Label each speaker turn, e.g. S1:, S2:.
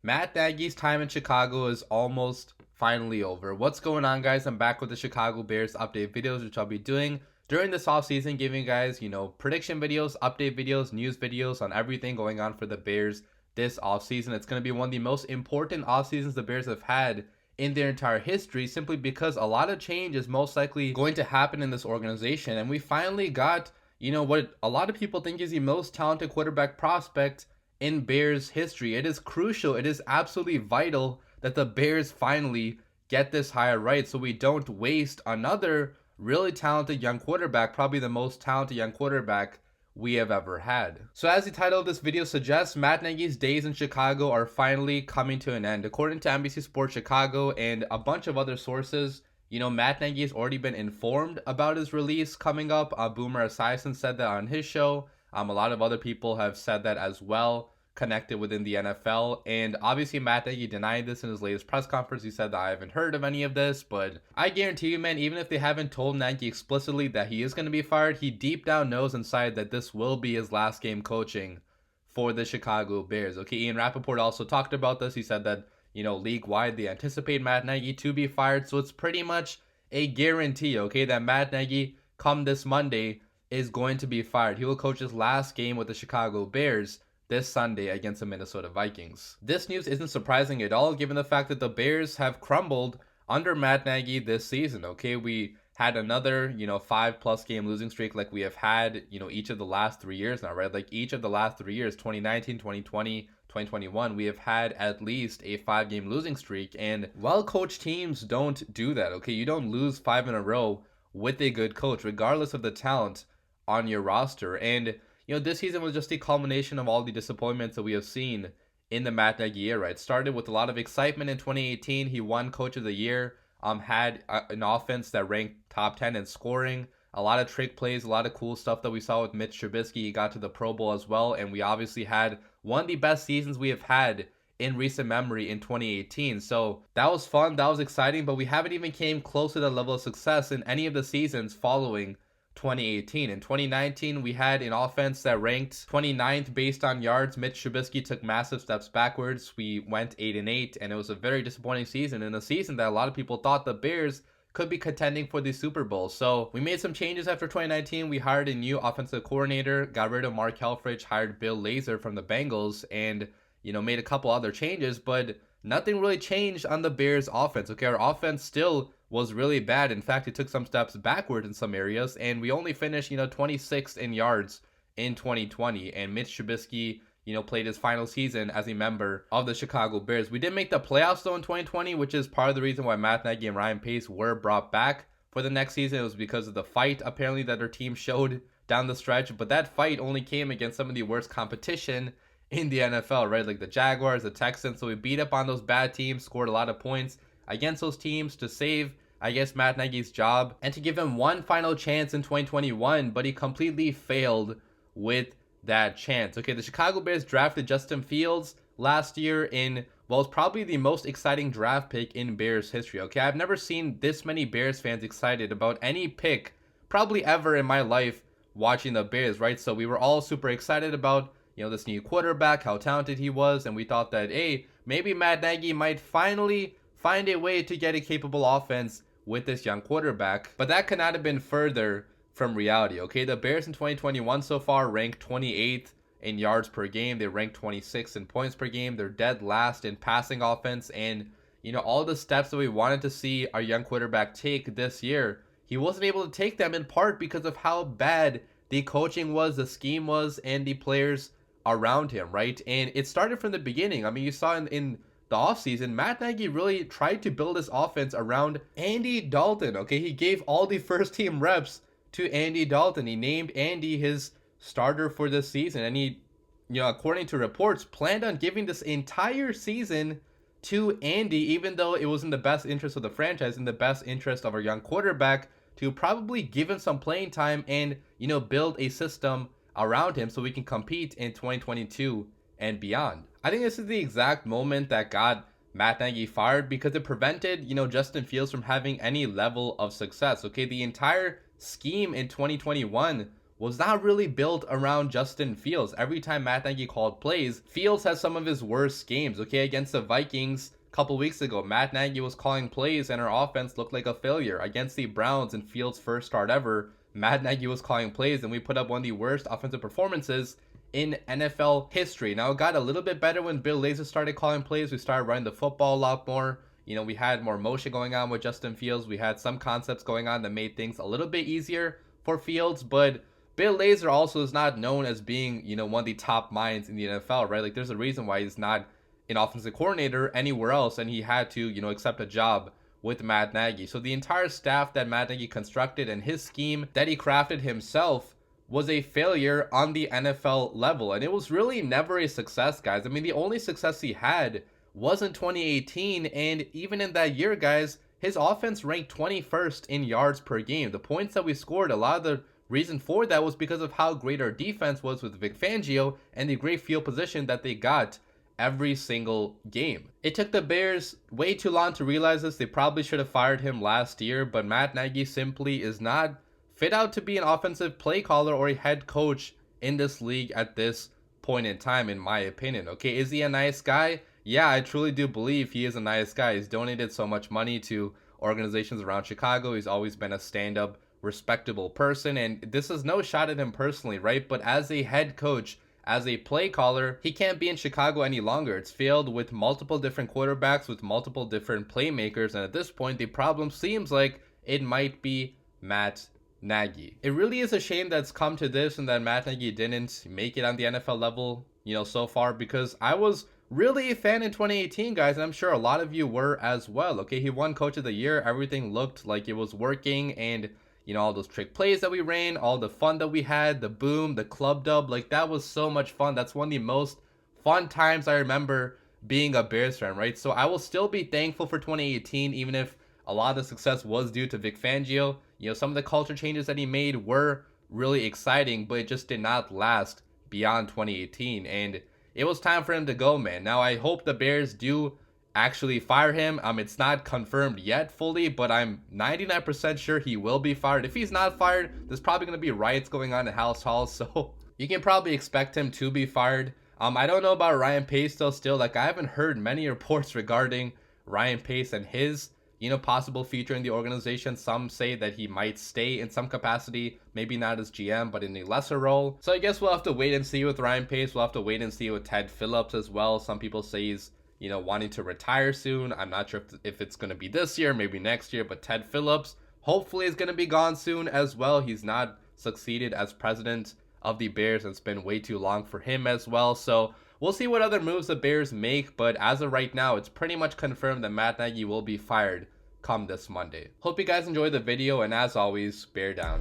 S1: Matt Nagy's time in Chicago is almost finally over. What's going on, guys? I'm back with the Chicago Bears update videos, which I'll be doing during this offseason, giving you guys, prediction videos, update videos, news videos on everything going on for the Bears this offseason. It's going to be one of the most important offseasons the Bears have had in their entire history, simply because a lot of change is most likely going to happen in this organization. And we finally got, what a lot of people think is the most talented quarterback prospect in Bears history. It is crucial, it is absolutely vital that the Bears finally get this hire right, so we don't waste another really talented young quarterback, probably the most talented young quarterback we have ever had. So as the title of this video suggests, Matt Nagy's days in Chicago are finally coming to an end. According to NBC Sports Chicago and a bunch of other sources, Matt Nagy has already been informed about his release coming up. Boomer Esiason said that on his show. A lot of other people have said that as well, connected within the NFL. And obviously, Matt Nagy denied this in his latest press conference. He said that I haven't heard of any of this. But I guarantee you, man, even if they haven't told Nagy explicitly that he is going to be fired, he deep down knows inside that this will be his last game coaching for the Chicago Bears. Okay, Ian Rappaport also talked about this. He said that, league-wide, they anticipate Matt Nagy to be fired. So it's pretty much a guarantee, okay, that Matt Nagy, come this Monday, is going to be fired. He will coach his last game with the Chicago Bears this Sunday against the Minnesota Vikings. This news isn't surprising at all, given the fact that the Bears have crumbled under Matt Nagy this season. Okay, we had another, 5+ game losing streak like we have had, each of the last 3 years now, right? Like each of the last 3 years, 2019, 2020, 2021, we have had at least a 5-game losing streak. And well-coached teams don't do that, okay? You don't lose 5 in a row with a good coach, regardless of the talent on your roster. And this season was just the culmination of all the disappointments that we have seen in the Matt Nagy era. It started with a lot of excitement in 2018. He won Coach of the Year, had an offense that ranked top 10 in scoring, a lot of trick plays, a lot of cool stuff that we saw with Mitch Trubisky. He got to the Pro Bowl as well, and we obviously had one of the best seasons we have had in recent memory in 2018. So that was fun, that was exciting, but we haven't even came close to the level of success in any of the seasons following 2018. In 2019, we had an offense that ranked 29th based on yards. Mitch Trubisky took massive steps backwards. We went 8-8, and it was a very disappointing season, and a season that a lot of people thought the Bears could be contending for the Super Bowl. So we made some changes after 2019. We hired a new offensive coordinator, got rid of Mark Helfrich, hired Bill Lazor from the Bengals, and made a couple other changes, but nothing really changed on the Bears offense. Okay, our offense still was really bad. In fact, it took some steps backward in some areas, and we only finished, 26th in yards in 2020. And Mitch Trubisky, played his final season as a member of the Chicago Bears. We did make the playoffs though in 2020, which is part of the reason why Matt Nagy and Ryan Pace were brought back for the next season. It was because of the fight apparently that their team showed down the stretch, but that fight only came against some of the worst competition in the NFL, right? Like the Jaguars, the Texans. So we beat up on those bad teams, scored a lot of points against those teams to save, I guess, Matt Nagy's job and to give him one final chance in 2021, but he completely failed with that chance. Okay, the Chicago Bears drafted Justin Fields last year in, well, it's probably the most exciting draft pick in Bears history. Okay, I've never seen this many Bears fans excited about any pick probably ever in my life watching the Bears, right? So we were all super excited about this new quarterback, how talented he was, and we thought that, hey, maybe Matt Nagy might finally find a way to get a capable offense with this young quarterback. But that could not have been further from reality, okay? The Bears in 2021 so far ranked 28th in yards per game. They ranked 26th in points per game. They're dead last in passing offense. And, all the steps that we wanted to see our young quarterback take this year, he wasn't able to take them in part because of how bad the coaching was, the scheme was, and the players around him, right? And it started from the beginning. I mean, you saw in the offseason, Matt Nagy really tried to build his offense around Andy Dalton, okay? He gave all the first team reps to Andy Dalton. He named Andy his starter for this season, and he, according to reports, planned on giving this entire season to Andy, even though it was in the best interest of the franchise, in the best interest of our young quarterback, to probably give him some playing time and, build a system around him so we can compete in 2022 and beyond. I think this is the exact moment that got Matt Nagy fired because it prevented, Justin Fields from having any level of success. Okay, the entire scheme in 2021 was not really built around Justin Fields. Every time Matt Nagy called plays, Fields has some of his worst games. Okay, against the Vikings a couple weeks ago, Matt Nagy was calling plays and our offense looked like a failure. Against the Browns in Fields' first start ever, Matt Nagy was calling plays and we put up one of the worst offensive performances in NFL history. Now it got a little bit better when Bill Lazor started calling plays. We started running the football a lot more. You know, we had more motion going on with Justin Fields. We had some concepts going on that made things a little bit easier for Fields, but Bill Lazor also is not known as being, you know, one of the top minds in the NFL, right? Like there's a reason why he's not an offensive coordinator anywhere else and he had to, you know, accept a job with Matt Nagy. So the entire staff that Matt Nagy constructed and his scheme that he crafted himself was a failure on the NFL level. And it was really never a success, guys. I mean, the only success he had was in 2018. And even in that year, guys, his offense ranked 21st in yards per game. The points that we scored, a lot of the reason for that was because of how great our defense was with Vic Fangio and the great field position that they got every single game. It took the Bears way too long to realize this. They probably should have fired him last year, but Matt Nagy simply is not fit out to be an offensive play caller or a head coach in this league at this point in time, in my opinion. Okay, is he a nice guy? Yeah, I truly do believe he is a nice guy. He's donated so much money to organizations around Chicago. He's always been a stand-up, respectable person, and this is no shot at him personally, right? But as a head coach, as a play caller, he can't be in Chicago any longer. It's failed with multiple different quarterbacks, with multiple different playmakers, and at this point, the problem seems like it might be Matt Nagy. It really is a shame that's come to this and that Matt Nagy didn't make it on the NFL level, you know, so far, because I was really a fan in 2018, guys, and I'm sure a lot of you were as well. Okay, he won Coach of the Year. Everything looked like it was working, and you know, all those trick plays that we ran, all the fun that we had, the boom, the club dub, like that was so much fun. That's one of the most fun times I remember being a Bears fan, right? So I will still be thankful for 2018, even if a lot of the success was due to Vic Fangio. You know, some of the culture changes that he made were really exciting, but it just did not last beyond 2018. And it was time for him to go, man. Now, I hope the Bears do actually fire him. It's not confirmed yet fully, but I'm 99% sure he will be fired. If he's not fired, there's probably going to be riots going on in House Hall, so you can probably expect him to be fired. I don't know about Ryan Pace though. Still, like, I haven't heard many reports regarding Ryan Pace and his, you know, possible future in the organization. Some say that he might stay in some capacity, maybe not as GM, but in a lesser role. So I guess we'll have to wait and see with Ryan Pace. We'll have to wait and see with Ted Phillips as well. Some people say he's, you know, wanting to retire soon. I'm not sure if it's going to be this year, maybe next year, but Ted Phillips hopefully is going to be gone soon as well. He's not succeeded as president of the Bears. It's been way too long for him as well. So we'll see what other moves the Bears make, but as of right now, it's pretty much confirmed that Matt Nagy will be fired come this Monday. Hope you guys enjoyed the video, and as always, bear down.